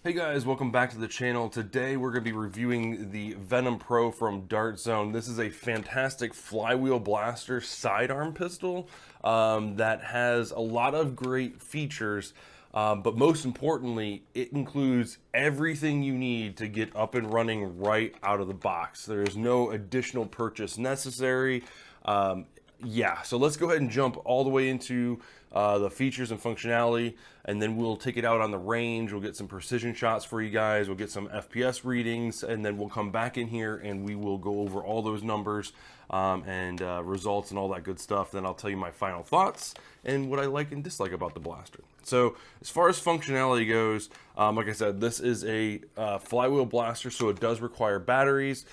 Hey guys, welcome back to the channel. Today we're going to be reviewing the Venom Pro from Dart Zone. This is a fantastic flywheel blaster sidearm pistol that has a lot of great features, but most importantly, it includes everything you need to get up and running right out of the box. There is no additional purchase necessary. So let's go ahead and jump all the way into the features and functionality, and then we'll take it out on the range. We'll get some precision shots for you guys. We'll get some FPS readings, and then we'll come back in here and we will go over all those numbers and results and all that good stuff. Then I'll tell you my final thoughts and what I like and dislike about the blaster. So as far as functionality goes, like I said, this is a flywheel blaster, so it does require batteries.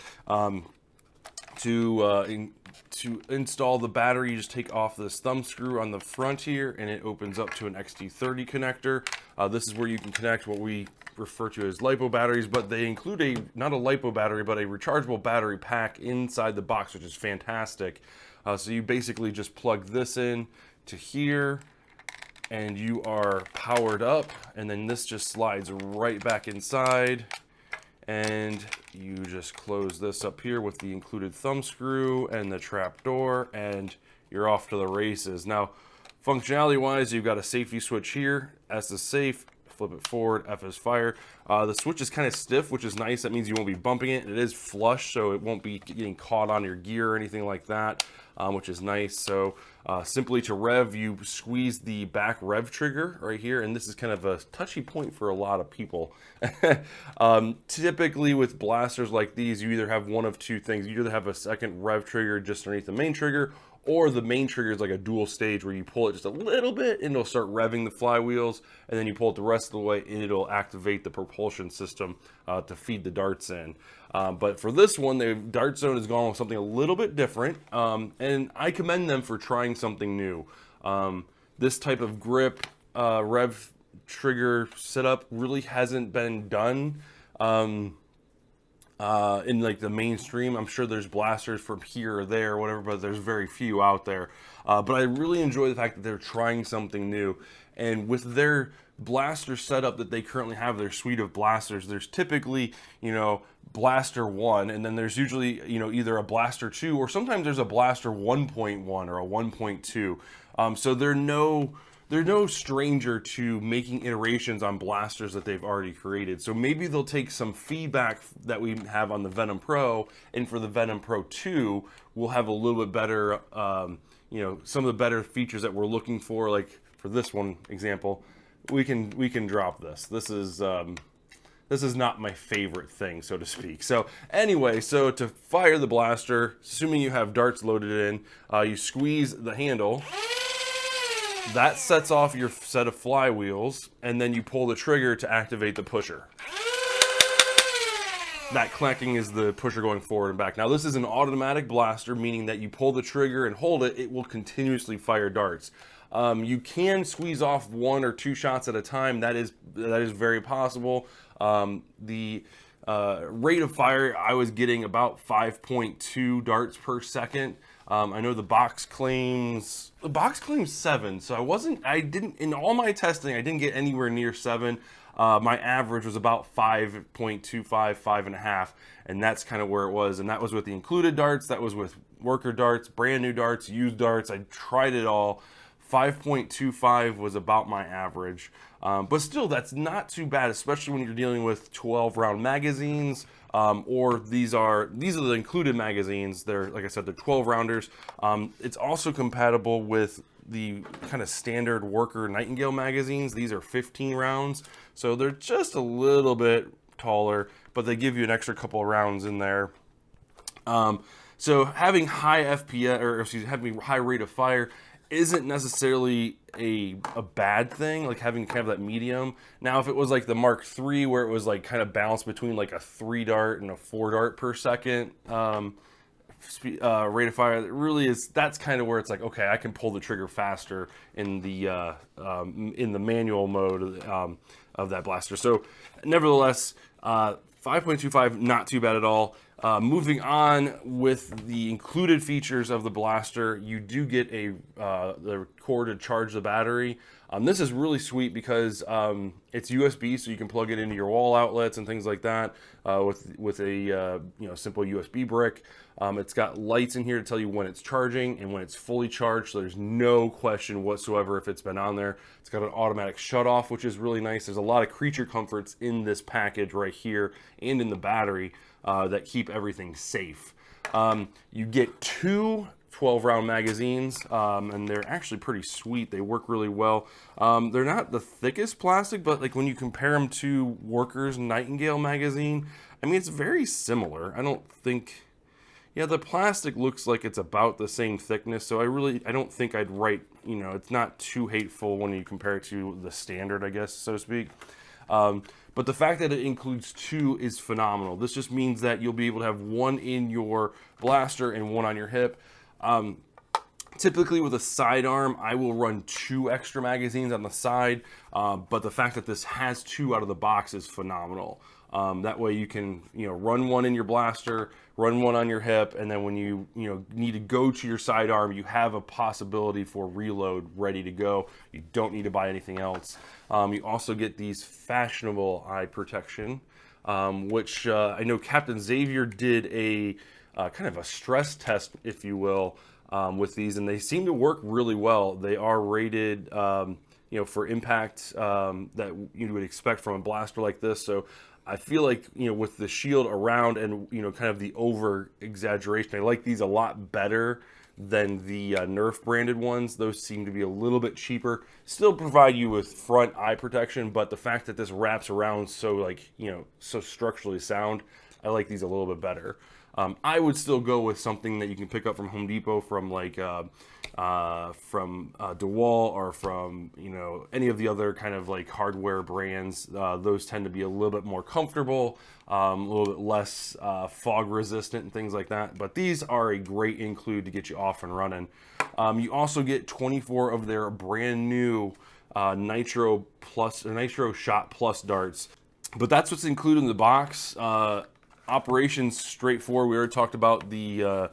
To install the battery, you just take off this thumb screw on the front here, and it opens up to an XT30 connector. This is where you can connect what we refer to as LiPo batteries, but they include not a LiPo battery, but a rechargeable battery pack inside the box, which is fantastic. So you basically just plug this in to here, and you are powered up, and then this just slides right back inside. And you just close this up here with the included thumb screw and the trap door, and you're off to the races. Now, functionality wise, you've got a safety switch here. S is safe, flip it forward, F is fire. The switch is kind of stiff, which is nice. That means you won't be bumping it. It is flush, so it won't be getting caught on your gear or anything like that, which is nice. So simply to rev, you squeeze the back rev trigger right here, and this is kind of a touchy point for a lot of people. Typically with blasters like these, you either have one of two things. You either have a second rev trigger just underneath the main trigger, or the main trigger is like a dual stage where you pull it just a little bit and it'll start revving the flywheels, and then you pull it the rest of the way and it'll activate the propulsion system to feed the darts in. But for this one, the Dart Zone has gone with something a little bit different, and I commend them for trying something new. This type of grip rev trigger setup really hasn't been done in like the mainstream. I'm sure there's blasters from here or there or whatever, but there's very few out there. But I really enjoy the fact that they're trying something new. And with their blaster setup that they currently have, their suite of blasters, there's typically, blaster 1, and then there's usually, either a blaster 2, or sometimes there's a blaster 1.1 or a 1.2. So they're no stranger to making iterations on blasters that they've already created. So maybe they'll take some feedback that we have on the Venom Pro, and for the Venom Pro 2, we'll have a little bit better, some of the better features that we're looking for. Like for this one example, we can drop this. This is not my favorite thing, so to speak. So anyway, so to fire the blaster, assuming you have darts loaded in, you squeeze the handle. That sets off your set of flywheels, and then you pull the trigger to activate the pusher. That clanking is the pusher going forward and back. Now this is an automatic blaster, meaning that you pull the trigger and hold it, it will continuously fire darts. You can squeeze off 1 or 2 shots at a time. That is very possible. The rate of fire, I was getting about 5.2 darts per second. I know the box claims 7, so in all my testing, I didn't get anywhere near 7. My average was about 5.25, 5.5, and that's kind of where it was. And that was with the included darts, that was with worker darts, brand new darts, used darts. I tried it all. 5.25 was about my average, but still that's not too bad, especially when you're dealing with 12-round magazines, or these are the included magazines. They're, like I said, they're 12 rounders. It's also compatible with the kind of standard worker Nightingale magazines. These are 15 rounds, so they're just a little bit taller, but they give you an extra couple of rounds in there. So having high FPS, having high rate of fire isn't necessarily a bad thing, like having kind of that medium. Now, if it was like the Mark III, where it was like kind of balanced between like a 3 dart and a 4 dart per second rate of fire, that's kind of where it's like, okay, I can pull the trigger faster in the manual mode of that blaster. So nevertheless, 5.25, not too bad at all. Moving on with the included features of the blaster, you do get the cord to charge the battery. This is really sweet because it's USB, so you can plug it into your wall outlets and things like that with a simple USB brick. It's got lights in here to tell you when it's charging and when it's fully charged, so there's no question whatsoever if it's been on there. It's got an automatic shut off, which is really nice. There's a lot of creature comforts in this package right here and in the battery that keep everything safe. You get two 12-round magazines, and they're actually pretty sweet. They work really well. They're not the thickest plastic, but like when you compare them to Worker's Nightingale magazine, I mean, it's very similar. I don't think, yeah, the plastic looks like it's about the same thickness, so I don't think I'd write, it's not too hateful when you compare it to the standard, I guess, so to speak. But the fact that it includes two is phenomenal. This just means that you'll be able to have one in your blaster and one on your hip. Typically with a sidearm, I will run two extra magazines on the side, but the fact that this has two out of the box is phenomenal. That way you can, run one in your blaster, run one on your hip, and then when you, need to go to your sidearm, you have a possibility for reload ready to go. You don't need to buy anything else. You also get these fashionable eye protection, which I know Captain Xavier did a kind of a stress test, if you will, with these, and they seem to work really well. They are rated, for impact that you would expect from a blaster like this. So I feel like, with the shield around and, kind of the over exaggeration, I like these a lot better than the Nerf branded ones. Those seem to be a little bit cheaper, still provide you with front eye protection, but the fact that this wraps around so so structurally sound, I like these a little bit better. I would still go with something that you can pick up from Home Depot, from DeWalt, or from any of the other kind of like hardware brands. Those tend to be a little bit more comfortable, a little bit less fog resistant and things like that. But these are a great include to get you off and running. You also get 24 of their brand new Nitro Shot Plus darts. But that's what's included in the box. Operations straightforward. We already talked about the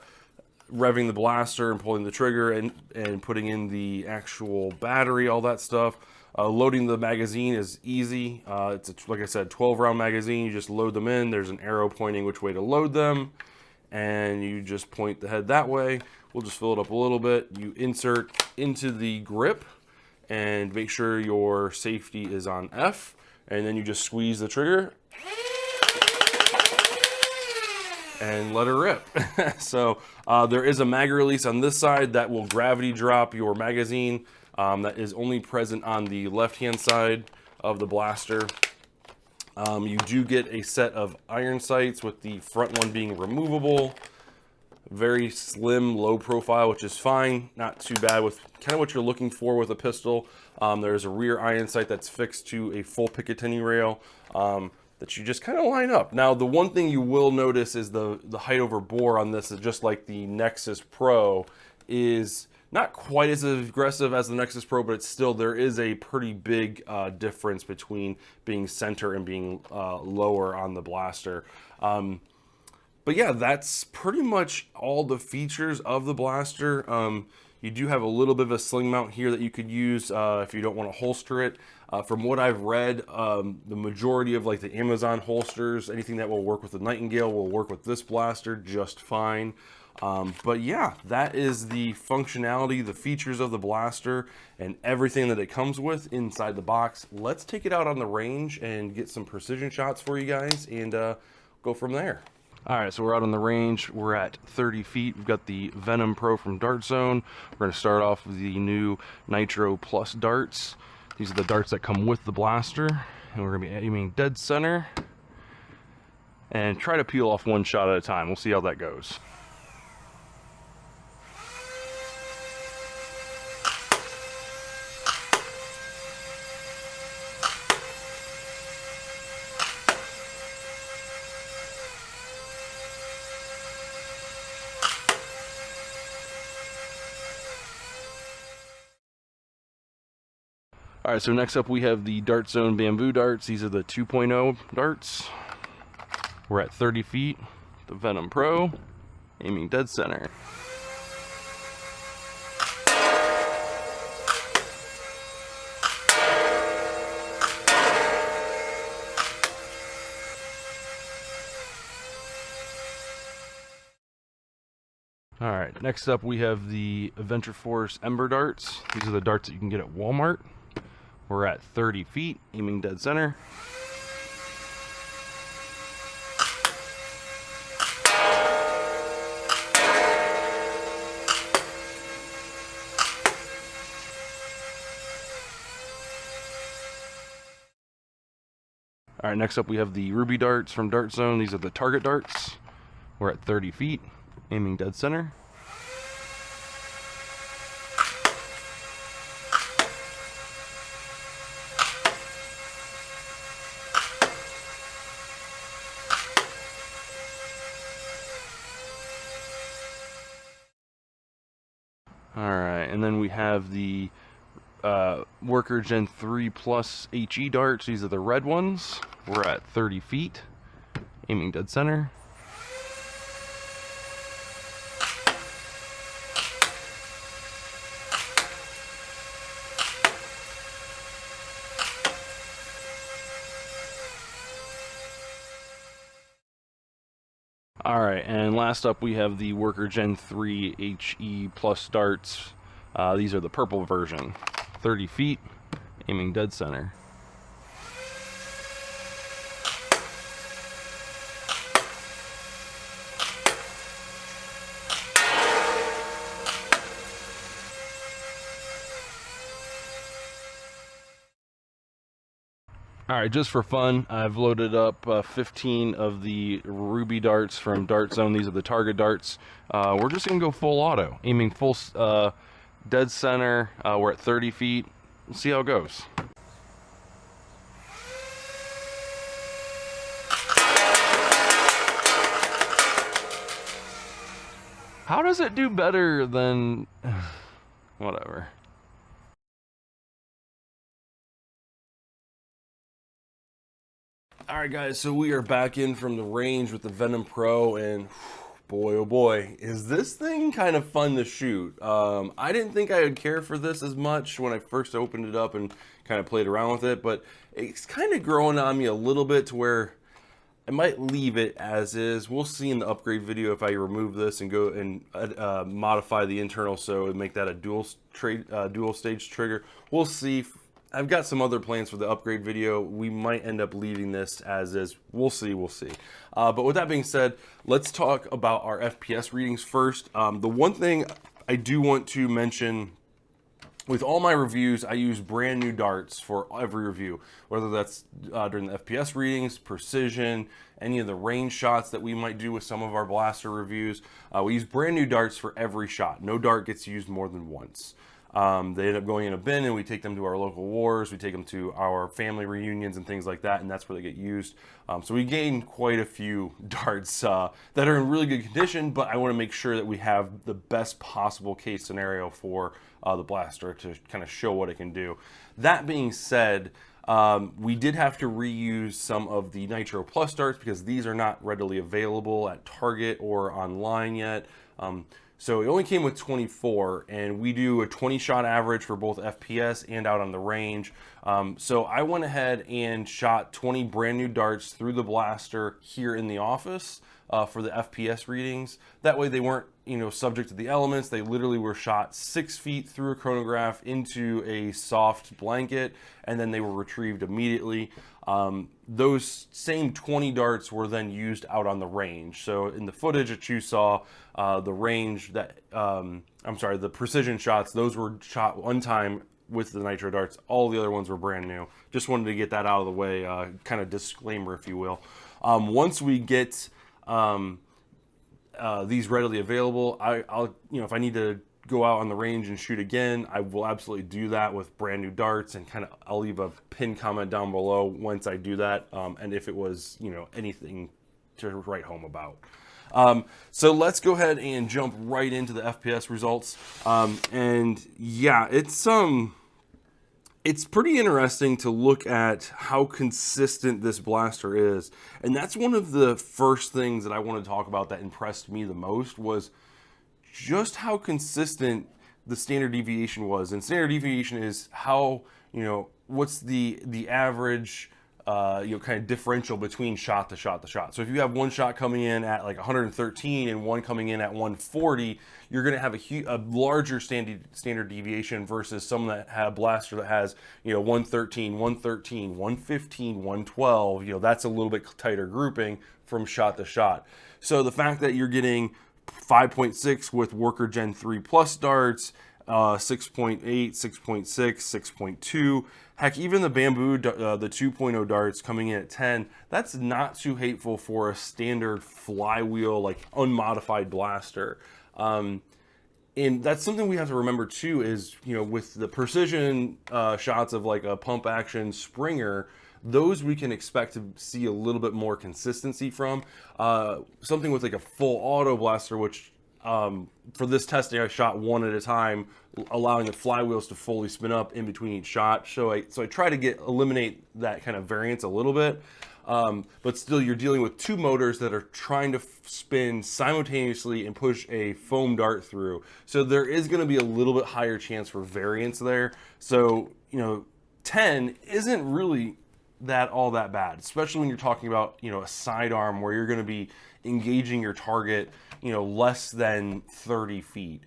revving the blaster and pulling the trigger and putting in the actual battery, all that stuff. Loading the magazine is easy. It's like I said, 12-round magazine. You just load them in. There's an arrow pointing which way to load them, and you just point the head that way. We'll just fill it up a little bit. You insert into the grip and make sure your safety is on F, and then you just squeeze the trigger and let her rip. So there is a mag release on this side that will gravity drop your magazine. That is only present on the left-hand side of the blaster. You do get a set of iron sights, with the front one being removable. Very slim, low profile, which is fine. Not too bad with kind of what you're looking for with a pistol. There's a rear iron sight that's fixed to a full Picatinny rail. That you just kind of line up. Now, the one thing you will notice is the height over bore on this is just like the Nexus Pro, is not quite as aggressive as the Nexus Pro, but it's still, there is a pretty big difference between being center and being lower on the blaster. But yeah, that's pretty much all the features of the blaster. You do have a little bit of a sling mount here that you could use if you don't want to holster it. From what I've read, the majority of like the Amazon holsters, anything that will work with the Nightingale will work with this blaster just fine. But yeah, that is the functionality, the features of the blaster, and everything that it comes with inside the box. Let's take it out on the range and get some precision shots for you guys, and go from there. All right, so we're out on the range. We're at 30 feet. We've got the Venom Pro from Dart Zone. We're going to start off with the new Nitro Plus darts. These are the darts that come with the blaster, and we're going to be aiming dead center and try to peel off one shot at a time. We'll see how that goes. All right, so next up we have the Dart Zone bamboo darts. These are the 2.0 darts. We're at 30 feet, the Venom Pro, aiming dead center. All right, next up we have the Adventure Force Ember darts. These are the darts that you can get at Walmart. We're at 30 feet, aiming dead center. All right, next up we have the Ruby darts from Dart Zone. These are the target darts. We're at 30 feet, aiming dead center. All right, and then we have the Worker Gen 3 Plus HE darts. These are the red ones. We're at 30 feet, aiming dead center. All right, and last up we have the Worker Gen 3 HE Plus darts. These are the purple version. 30 feet, aiming dead center. All right, just for fun, I've loaded up 15 of the Ruby darts from Dart Zone. These are the target darts. We're just gonna go full auto, aiming full dead center. We're at 30 feet. We'll see how it goes. How does it do better than whatever? All right, guys, so we are back in from the range with the Venom Pro, and boy, oh boy, is this thing kind of fun to shoot. I didn't think I would care for this as much when I first opened it up and kind of played around with it, but it's kind of growing on me a little bit to where I might leave it as is. We'll see in the upgrade video if I remove this and go and modify the internal so and make that a dual stage trigger. We'll see. I've got some other plans for the upgrade video. We might end up leaving this as is. We'll see, we'll see. But with that being said, let's talk about our FPS readings first. The one thing I do want to mention, with all my reviews, I use brand new darts for every review, whether that's during the FPS readings, precision, any of the range shots that we might do with some of our blaster reviews. We use brand new darts for every shot. No dart gets used more than once. They end up going in a bin and we take them to our local wars, we take them to our family reunions and things like that, and that's where they get used. So we gain quite a few darts that are in really good condition, but I want to make sure that we have the best possible case scenario for the blaster to kind of show what it can do. That being said, we did have to reuse some of the Nitro Plus darts because these are not readily available at Target or online yet. So it only came with 24, and we do a 20 shot average for both FPS and out on the range. So I went ahead and shot 20 brand new darts through the blaster here in the office for the FPS readings. That way they weren't, subject to the elements. They literally were shot 6 feet through a chronograph into a soft blanket, and then they were retrieved immediately. Those same 20 darts were then used out on the range. So in the footage that you saw, the range that, the precision shots, those were shot one time with the Nitro darts. All the other ones were brand new. Just wanted to get that out of the way, kind of disclaimer, if you will. Once we get these readily available, I'll, if I need to go out on the range and shoot again, I will absolutely do that with brand new darts, and I'll leave a pinned comment down below once I do that, and if it was, anything to write home about. So let's go ahead and jump right into the FPS results. And yeah, it's pretty interesting to look at how consistent this blaster is. And that's one of the first things that I want to talk about that impressed me the most, was just how consistent the standard deviation was. And standard deviation is how, what's the average kind of differential between shot to shot to shot. So if you have one shot coming in at like 113 and one coming in at 140, you're going to have a larger standard deviation versus someone that had a blaster that has 113, 113, 115, 112. That's a little bit tighter grouping from shot to shot. So the fact that you're getting 5.6 with Worker Gen 3 Plus darts, 6.8, 6.6, 6.2. Heck, even the Bamboo, the 2.0 darts coming in at 10, that's not too hateful for a standard Flywheel, like unmodified blaster. And that's something we have to remember too is, with the precision shots of like a pump action Springer, those we can expect to see a little bit more consistency from. Something with like a full auto blaster, which for this testing I shot one at a time, allowing the flywheels to fully spin up in between each shot. So I try to eliminate that kind of variance a little bit. But still, you're dealing with two motors that are trying to spin simultaneously and push a foam dart through. So there is going to be a little bit higher chance for variance there. So 10 isn't really all that bad, especially when you're talking about a sidearm where you're going to be engaging your target less than 30 feet.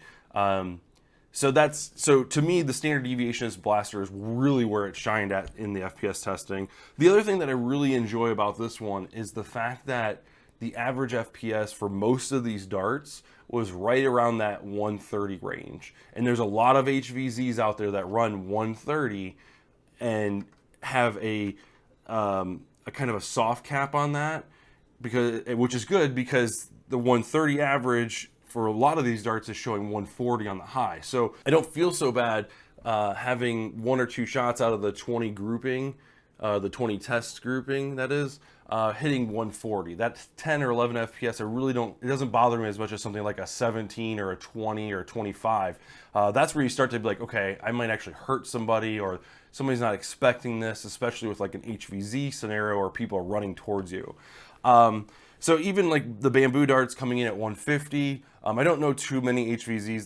So to me, the standard deviationist blaster is really where it shined at in the FPS testing. The other thing that I really enjoy about this one is the fact that the average FPS for most of these darts was right around that 130 range. And there's a lot of HVZs out there that run 130 and have a kind of a soft cap on that, which is good because the 130 average for a lot of these darts is showing 140 on the high. So I don't feel so bad having one or two shots out of the 20 grouping, the 20 test grouping that is, hitting 140. That's 10 or 11 FPS. It doesn't bother me as much as something like a 17 or a 20 or a 25. That's where you start to be like, okay, I might actually hurt somebody, or somebody's not expecting this, especially with like an HVZ scenario where people are running towards you. So even like the Bamboo darts coming in at 150, I don't know too many HVZs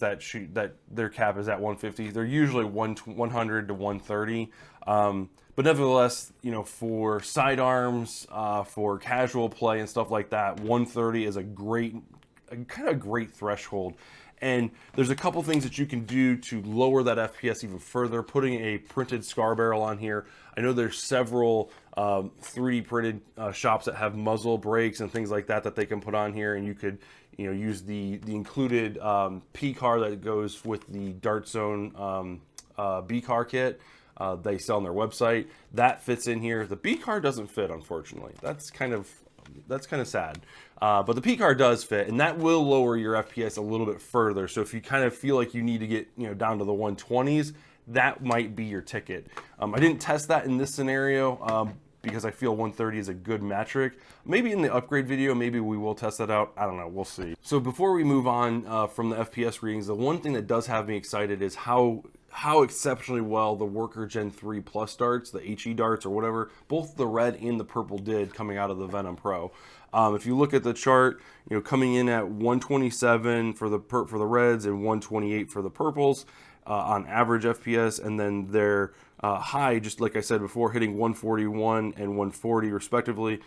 that their cap is at 150. They're usually 100 to 130. But nevertheless, for sidearms, for casual play and stuff like that, 130 is a kind of great threshold. And there's a couple things that you can do to lower that FPS even further. Putting a printed scar barrel on here. I know there's several 3D printed shops that have muzzle brakes and things like that they can put on here, and you could use the included P car that goes with the Dart Zone B car kit. They sell on their website. That fits in here. The B car doesn't fit, unfortunately. That's kind of sad. But the P card does fit, and that will lower your FPS a little bit further. So if you kind of feel like you need to get down to the 120s, that might be your ticket. I didn't test that in this scenario because I feel 130 is a good metric. Maybe in the upgrade video, maybe we will test that out. I don't know, we'll see. So before we move on from the FPS readings, the one thing that does have me excited is how exceptionally well the Worker Gen 3 Plus darts, the HE darts or whatever, both the red and the purple did coming out of the Venom Pro. If you look at the chart, coming in at 127 for the reds and 128 for the purples on average FPS, and then their high, just like I said before, hitting 141 and 140 respectively.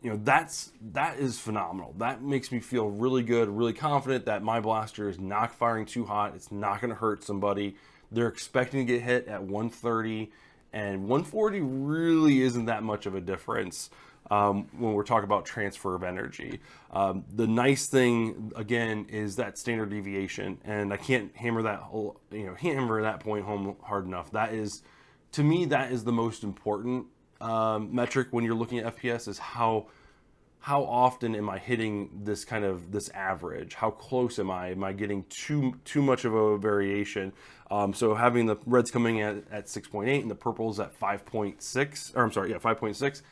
That is phenomenal. That makes me feel really good, really confident that my blaster is not firing too hot. It's not going to hurt somebody. They're expecting to get hit at 130, and 140 really isn't that much of a difference when we're talking about transfer of energy. The nice thing, again, is that standard deviation, and I can't hammer that point home hard enough. That is, to me, that is the most important metric when you're looking at FPS, is how often am I hitting this average? How close am I? Am I getting too much of a variation? So having the reds coming at 6.8 and the purples at 5.6,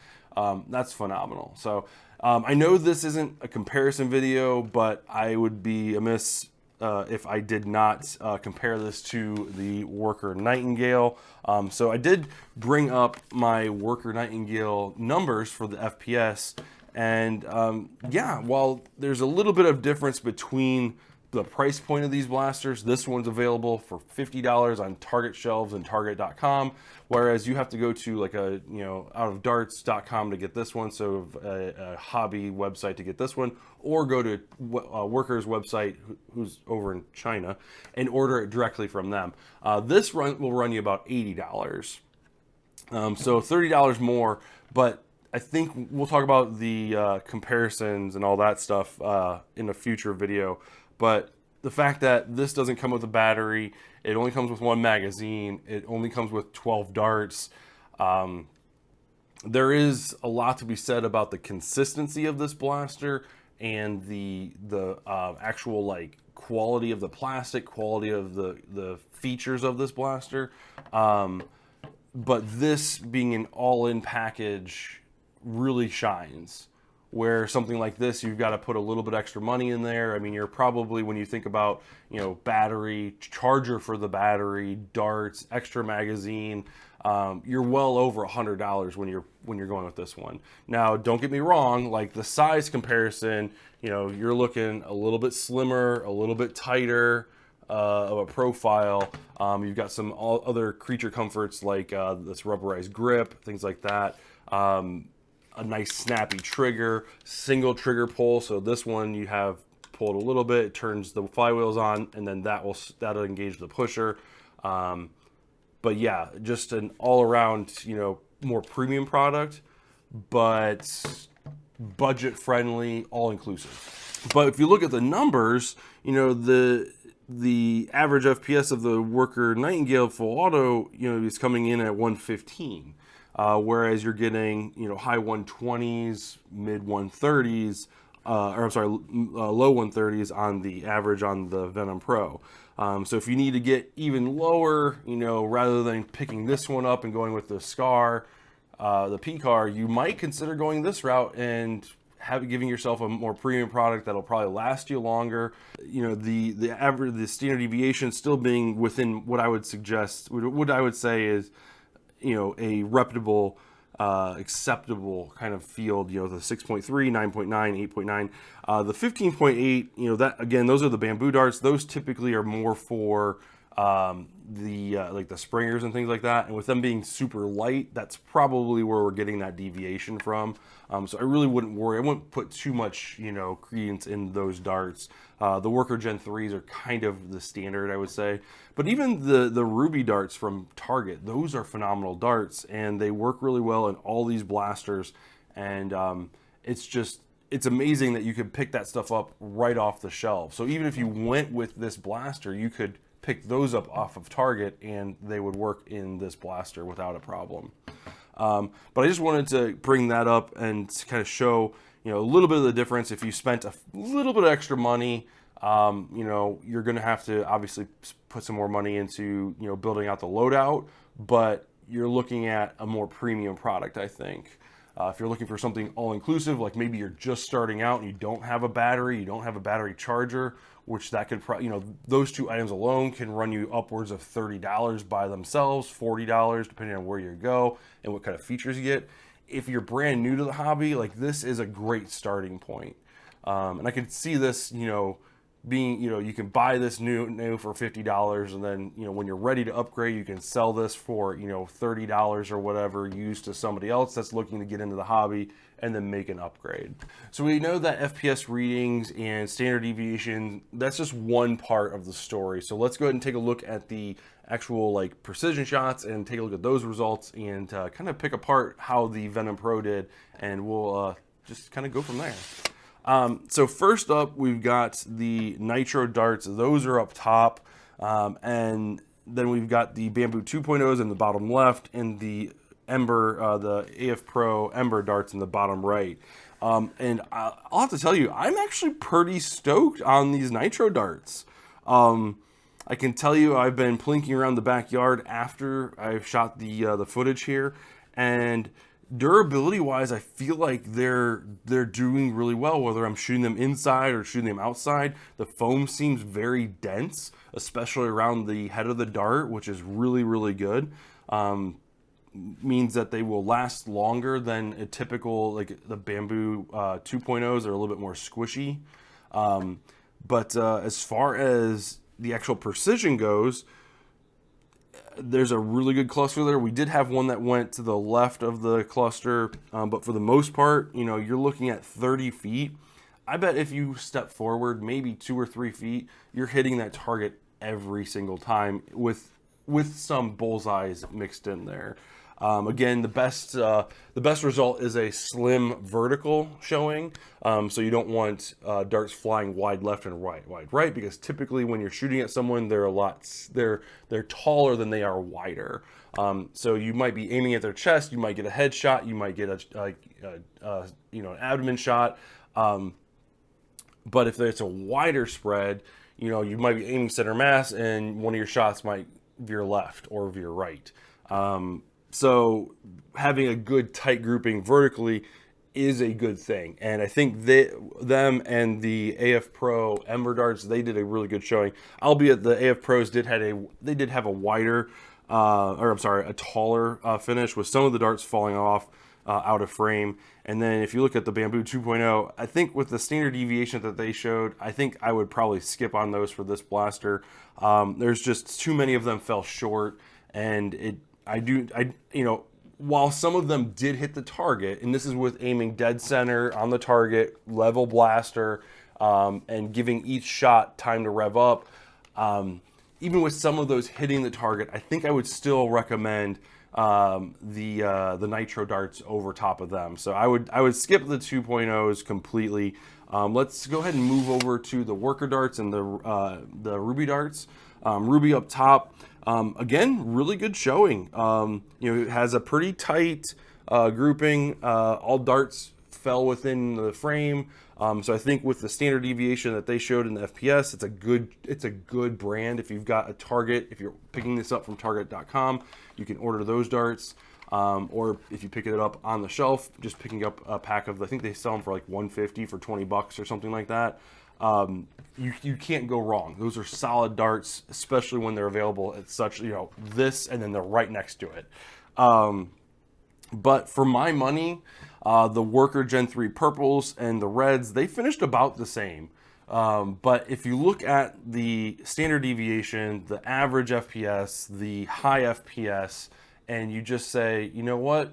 that's phenomenal. So I know this isn't a comparison video, but I would be amiss if I did not compare this to the Worker Nightingale. So I did bring up my Worker Nightingale numbers for the FPS. And yeah, while there's a little bit of difference between the price point of these blasters, this one's available for $50 on Target shelves and Target.com, whereas you have to go to like a, you know, outofdarts.com to get this one, so a hobby website to get this one, or go to Worker's website, who's over in China, and order it directly from them. This will run you about $80. So $30 more, but I think we'll talk about the comparisons and all that stuff in a future video. But the fact that this doesn't come with a battery, it only comes with one magazine, it only comes with 12 darts. There is a lot to be said about the consistency of this blaster and the actual like quality of the plastic, quality of the features of this blaster. But this being an all-in package really shines, where something like this, you've got to put a little bit extra money in there. I mean, you're probably, when you think about, you know, battery, charger for the battery, darts, extra magazine, you're well over $100 when you're going with this one. Now, don't get me wrong, like the size comparison, you know, you're looking a little bit slimmer, a little bit tighter of a profile. You've got some other creature comforts like this rubberized grip, things like that. A nice snappy trigger, single trigger pull. So this one you have pulled a little bit, it turns the flywheels on, and then that'll engage the pusher. But yeah, just an all around, you know, more premium product, but budget friendly, all inclusive. But if you look at the numbers, you know, the average FPS of the Worker Nightingale full auto, you know, is coming in at 115. Whereas you're getting, you know, high 120s, mid 130s, low 130s on the average on the Venom Pro. So if you need to get even lower, you know, rather than picking this one up and going with the Scar, the P-Car, you might consider going this route and giving yourself a more premium product that'll probably last you longer. You know, the average, the standard deviation still being within what I would suggest, what I would say is, you know, a reputable, acceptable kind of field, you know, the 6.3, 9.9, 8.9, the 15.8, you know, that again, those are the bamboo darts. Those typically are more for like the springers and things like that. And with them being super light, that's probably where we're getting that deviation from. So I really wouldn't worry. I wouldn't put too much, you know, credence in those darts. The Worker Gen 3s are kind of the standard, I would say. But even the Ruby darts from Target, those are phenomenal darts, and they work really well in all these blasters. And it's amazing that you could pick that stuff up right off the shelf. So even if you went with this blaster, you could pick those up off of Target and they would work in this blaster without a problem. But I just wanted to bring that up and kind of show, you know, a little bit of the difference. If you spent a little bit of extra money, you know, you're going to have to obviously put some more money into, you know, building out the loadout, but you're looking at a more premium product, I think. If you're looking for something all-inclusive, like maybe you're just starting out and you don't have a battery, you don't have a battery charger, which that could, you know, those two items alone can run you upwards of $30 by themselves, $40, depending on where you go and what kind of features you get. If you're brand new to the hobby, like this is a great starting point. And I could see this, you know, being, you know, you can buy this new for $50, and then, you know, when you're ready to upgrade, you can sell this for, you know, $30 or whatever used to somebody else that's looking to get into the hobby and then make an upgrade. So we know that FPS readings and standard deviation, that's just one part of the story. So let's go ahead and take a look at the actual like precision shots and take a look at those results and kind of pick apart how the Venom Pro did, and we'll just kind of go from there. So first up, we've got the Nitro darts. Those are up top. And then we've got the Bamboo 2.0s in the bottom left, and the Ember, the AF Pro Ember darts in the bottom right. And I'll have to tell you, I'm actually pretty stoked on these Nitro darts. I can tell you I've been plinking around the backyard after I've shot the footage here, and durability wise, I feel like they're doing really well, whether I'm shooting them inside or shooting them outside. The foam seems very dense, especially around the head of the dart, which is really, really good. Means that they will last longer than a typical, like the Bamboo 2.0s are a little bit more squishy. But as far as the actual precision goes, there's a really good cluster there. We did have one that went to the left of the cluster, but for the most part, you're looking at 30 feet. I bet if you step forward maybe 2 or 3 feet, you're hitting that target every single time with some bullseyes mixed in there. Again, the best result is a slim vertical showing. So you don't want darts flying wide left and wide right, because typically when you're shooting at someone, they're taller than they are wider. So you might be aiming at their chest, you might get a headshot, you might get an abdomen shot. But if it's a wider spread, you might be aiming center mass, and one of your shots might veer left or veer right. So having a good tight grouping vertically is a good thing. And I think them and the AF Pro Ember darts, they did a really good showing. Albeit the AF Pros did have a wider, a taller finish, with some of the darts falling off out of frame. And then if you look at the Bamboo 2.0, I think with the standard deviation that they showed, I think I would probably skip on those for this blaster. There's just too many of them fell short, and while some of them did hit the target, and this is with aiming dead center on the target, level blaster, and giving each shot time to rev up, even with some of those hitting the target, I think I would still recommend the nitro darts over top of them. So I would skip the 2.0s completely. Let's go ahead and move over to the worker darts and the Ruby darts. Ruby up top. Again, really good showing. It has a pretty tight grouping. All darts fell within the frame. So I think with the standard deviation that they showed in the FPS, it's a good brand. If you've got a Target, if you're picking this up from Target.com, you can order those darts. Or if you pick it up on the shelf, just picking up a pack of, I think they sell them for like $150 for $20 or something like that. You can't go wrong. Those are solid darts, especially when they're available at such, this, and then they're right next to it. But for my money, the Worker Gen 3 purples and the reds, they finished about the same. But if you look at the standard deviation, the average FPS, the high FPS, and you just say, you know what,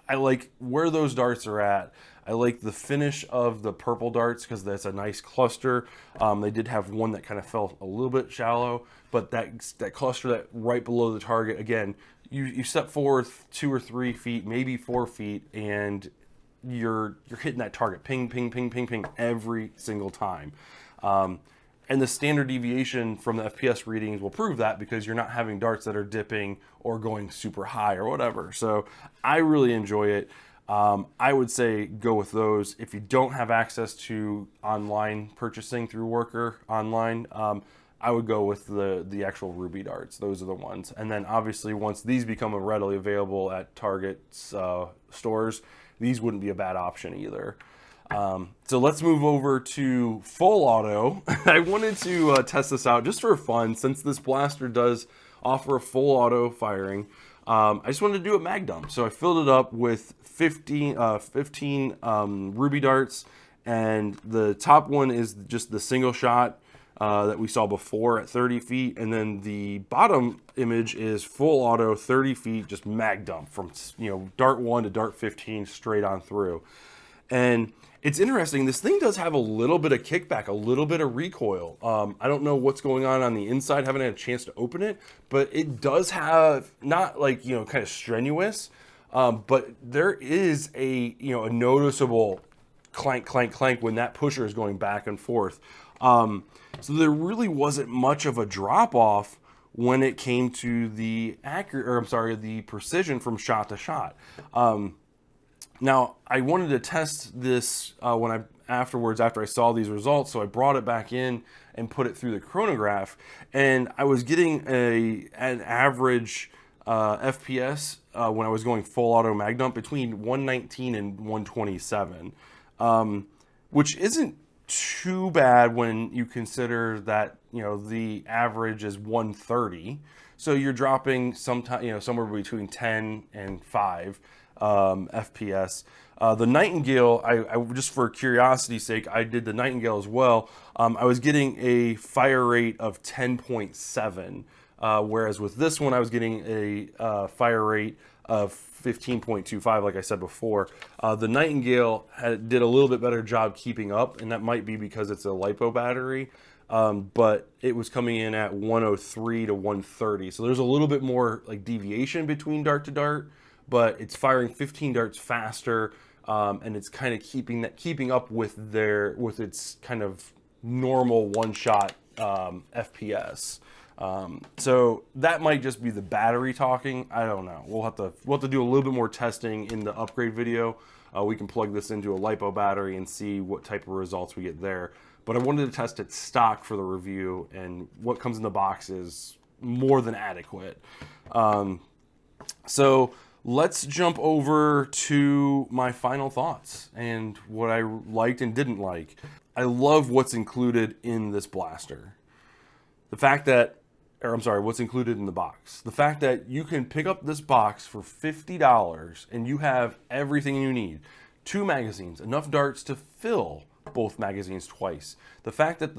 I like where those darts are at. I like the finish of the purple darts because that's a nice cluster. They did have one that kind of fell a little bit shallow, but that cluster that right below the target, again, you step forward 2 or 3 feet, maybe 4 feet, and you're hitting that target, ping, ping, ping, ping, ping, every single time. And the standard deviation from the FPS readings will prove that, because you're not having darts that are dipping or going super high or whatever. So I really enjoy it. I would say go with those. If you don't have access to online purchasing through Worker online, I would go with the actual Ruby darts. Those are the ones. And then obviously once these become readily available at Target's stores, these wouldn't be a bad option either. So let's move over to full auto. I wanted to test this out just for fun, since this blaster does offer a full auto firing. I just wanted to do a mag dump. So I filled it up with 15 Ruby darts, and the top one is just the single shot that we saw before at 30 feet, and then the bottom image is full auto 30 feet, just mag dump from dart 1 to dart 15 straight on through. And it's interesting, this thing does have a little bit of kickback, a little bit of recoil. I don't know what's going on the inside, haven't had a chance to open it, but it does have, not like, kind of strenuous, but there is a noticeable clank, clank, clank when that pusher is going back and forth. So there really wasn't much of a drop off when it came to the the precision from shot to shot. Now, I wanted to test this after I saw these results, so I brought it back in and put it through the chronograph, and I was getting an average FPS when I was going full auto mag dump between 119 and 127, which isn't too bad when you consider that the average is 130, so you're dropping somewhere between 10 and 5 FPS. The Nightingale, I just for curiosity's sake, I did the Nightingale as well. I was getting a fire rate of 10.7, whereas with this one I was getting a fire rate of 15.25, like I said before. The Nightingale did a little bit better job keeping up, and that might be because it's a LiPo battery. But it was coming in at 103 to 130. So there's a little bit more like deviation between dart to dart, but it's firing 15 darts faster, and it's kind of keeping up with its kind of normal one-shot FPS. So that might just be the battery talking. I don't know. We'll have to do a little bit more testing in the upgrade video. We can plug this into a LiPo battery and see what type of results we get there. But I wanted to test it stock for the review, and what comes in the box is more than adequate. So let's jump over to my final thoughts and what I liked and didn't like. I love what's included in this blaster. The fact that, or I'm sorry, what's included in the box. The fact that you can pick up this box for $50 and you have everything you need. 2 magazines, enough darts to fill both magazines twice. The fact that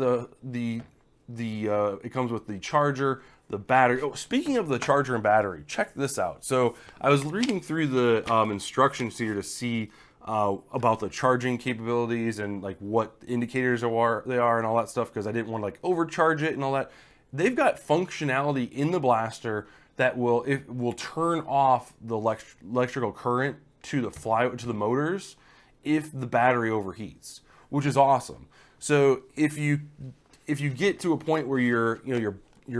it comes with the charger, the battery. Oh, speaking of the charger and battery, check this out. So I was reading through the instructions here to see about the charging capabilities and like what indicators they are and all that stuff, because I didn't want to like overcharge it and all that. They've got functionality in the blaster that will turn off the electrical current to the motors if the battery overheats, which is awesome. So if you get to a point where you're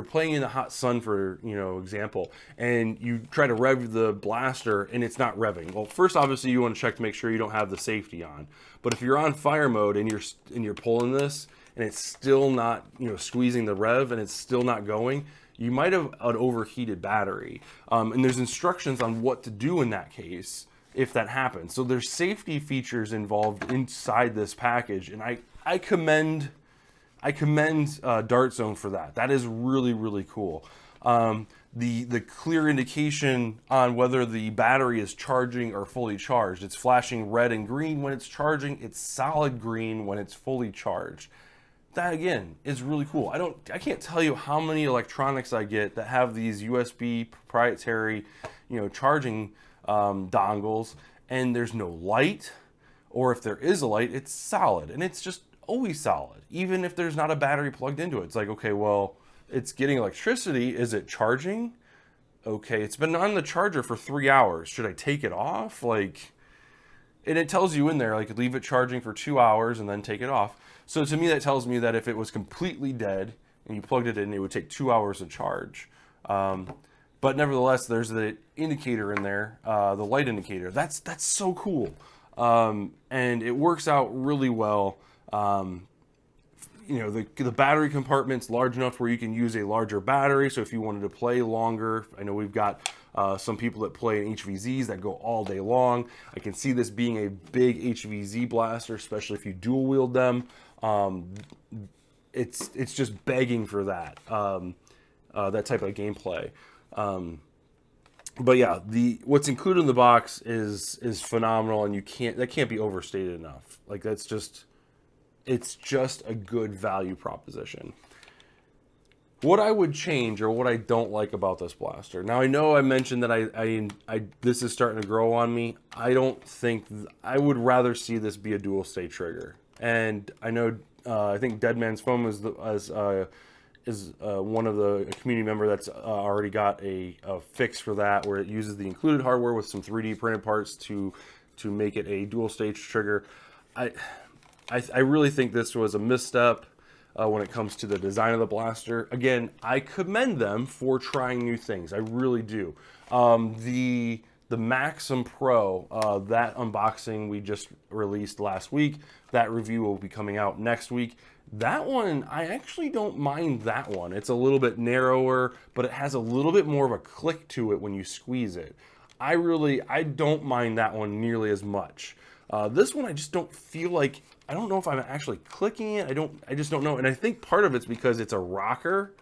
playing in the hot sun, for example, and you try to rev the blaster and it's not revving. Well, first obviously you want to check to make sure you don't have the safety on. But if you're on fire mode and you're pulling this and it's still not squeezing the rev and it's still not going, you might have an overheated battery. And there's instructions on what to do in that case if that happens. So there's safety features involved inside this package, and I commend Dart Zone for that. That is really, really cool. The clear indication on whether the battery is charging or fully charged. It's flashing red and green when it's charging. It's solid green when it's fully charged. That again is really cool. I can't tell you how many electronics I get that have these USB proprietary, charging dongles, and there's no light, or if there is a light, it's solid, and it's just always solid, even if there's not a battery plugged into it. It's like, okay, well, it's getting electricity. Is it charging? Okay, it's been on the charger for 3 hours. Should I take it off? And it tells you in there, like, leave it charging for 2 hours and then take it off. So to me, that tells me that if it was completely dead and you plugged it in, it would take 2 hours to charge. But nevertheless, there's the indicator in there, the light indicator. That's so cool. And it works out really well. The battery compartment's large enough where you can use a larger battery. So if you wanted to play longer, I know we've got some people that play in HVZs that go all day long. I can see this being a big HVZ blaster, especially if you dual wield them. It's just begging for that type of gameplay. But yeah, what's included in the box is phenomenal, and that can't be overstated enough. Like, it's just a good value proposition. What I would change, or what I don't like about this blaster. Now, I know I mentioned that this is starting to grow on me. I would rather see this be a dual state trigger. And I know I think Dead Man's Foam is one of the community member that's already got a fix for that, where it uses the included hardware with some 3D printed parts to make it a dual stage trigger. I really think this was a misstep when it comes to the design of the blaster. Again, I commend them for trying new things. I really do. The Maxim Pro, that unboxing we just released last week, that review will be coming out next week. That one, I actually don't mind that one. It's a little bit narrower, but it has a little bit more of a click to it when you squeeze it. I don't mind that one nearly as much. This one, I just don't feel like, I don't know if I'm actually clicking it. I just don't know. And I think part of it's because it's a rocker,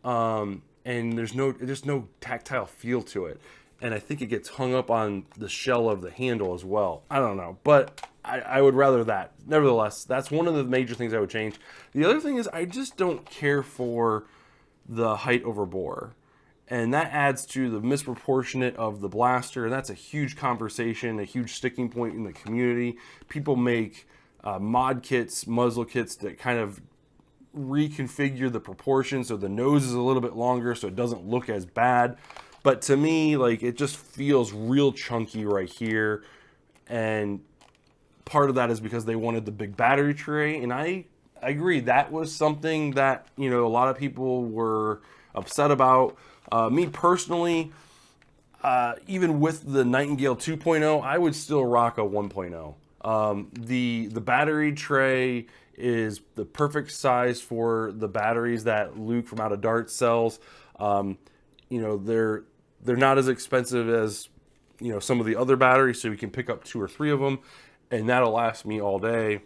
and there's no tactile feel to it. and I think it gets hung up on the shell of the handle as well. I don't know, but I would rather that. Nevertheless, that's one of the major things I would change. The other thing is I just don't care for the height over bore. And that adds to the misproportionate of the blaster, and that's a huge conversation, a huge sticking point in the community. People make mod kits, muzzle kits that kind of reconfigure the proportions so the nose is a little bit longer so it doesn't look as bad. But to me, like, it just feels real chunky right here, and part of that is because they wanted the big battery tray, and I agree that was something that, you know, a lot of people were upset about. Me personally, even with the Nightingale 2.0, I would still rock a 1.0. The battery tray is the perfect size for the batteries that Luke from Out of Dart sells. You know, they're not as expensive as, you know, some of the other batteries, so you can pick up 2 or 3 of them, and that'll last me all day.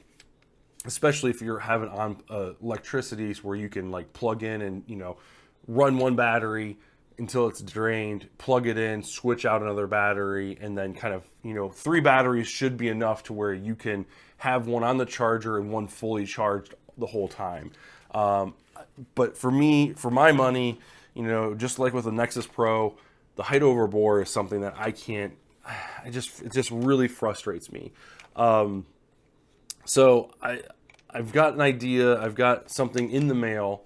Especially if you're having on electricity where you can like plug in and, you know, run one battery until it's drained, plug it in, switch out another battery, and then kind of, you know, 3 batteries should be enough to where you can have one on the charger and one fully charged the whole time. But for me, for my money, you know, just like with the Nexus Pro, the height over bore is something that I can't, it just really frustrates me. So I've got an idea, I've got something in the mail,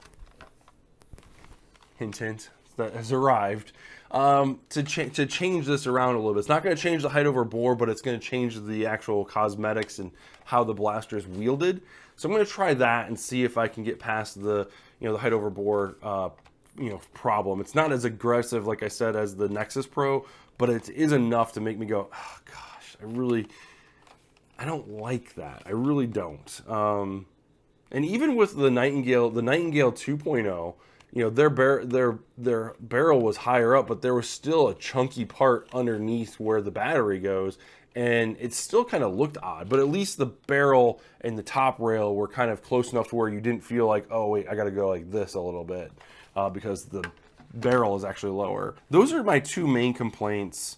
hint, hint, that has arrived, to change this around a little bit. It's not going to change the height over bore, but it's going to change the actual cosmetics and how the blaster is wielded. So I'm going to try that and see if I can get past the, you know, the height over bore, you know, problem. It's not as aggressive, like I said, as the Nexus Pro, but it is enough to make me go, oh gosh, I don't like that. I really don't. And even with the Nightingale 2.0, you know, their barrel was higher up, but there was still a chunky part underneath where the battery goes, and it still kind of looked odd. But at least the barrel and the top rail were kind of close enough to where you didn't feel like, oh wait, I got to go like this a little bit, because the barrel is actually lower. Those are my 2 main complaints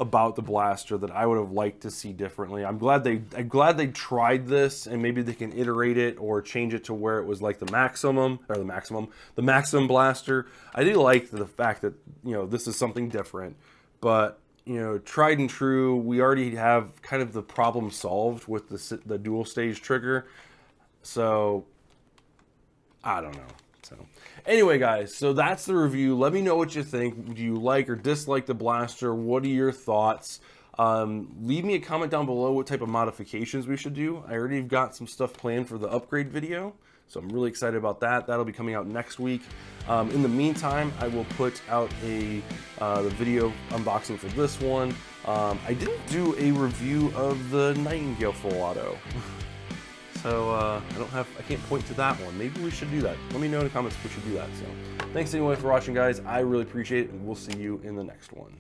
about the blaster that I would have liked to see differently. I'm glad they tried this, and maybe they can iterate it or change it to where it was like the maximum blaster. I do like the fact that, you know, this is something different, but, you know, tried and true, we already have kind of the problem solved with the dual stage trigger. So I don't know. So anyway, guys, so that's the review. Let me know what you think. Do you like or dislike the blaster? What are your thoughts? Leave me a comment down below what type of modifications we should do. I already got some stuff planned for the upgrade video, so I'm really excited about that. That'll be coming out next week. In the meantime, I will put out the video unboxing for this one. I didn't do a review of the Nightingale Full Auto. So I can't point to that one. Maybe we should do that. Let me know in the comments if we should do that. So thanks anyway for watching, guys. I really appreciate it, and we'll see you in the next one.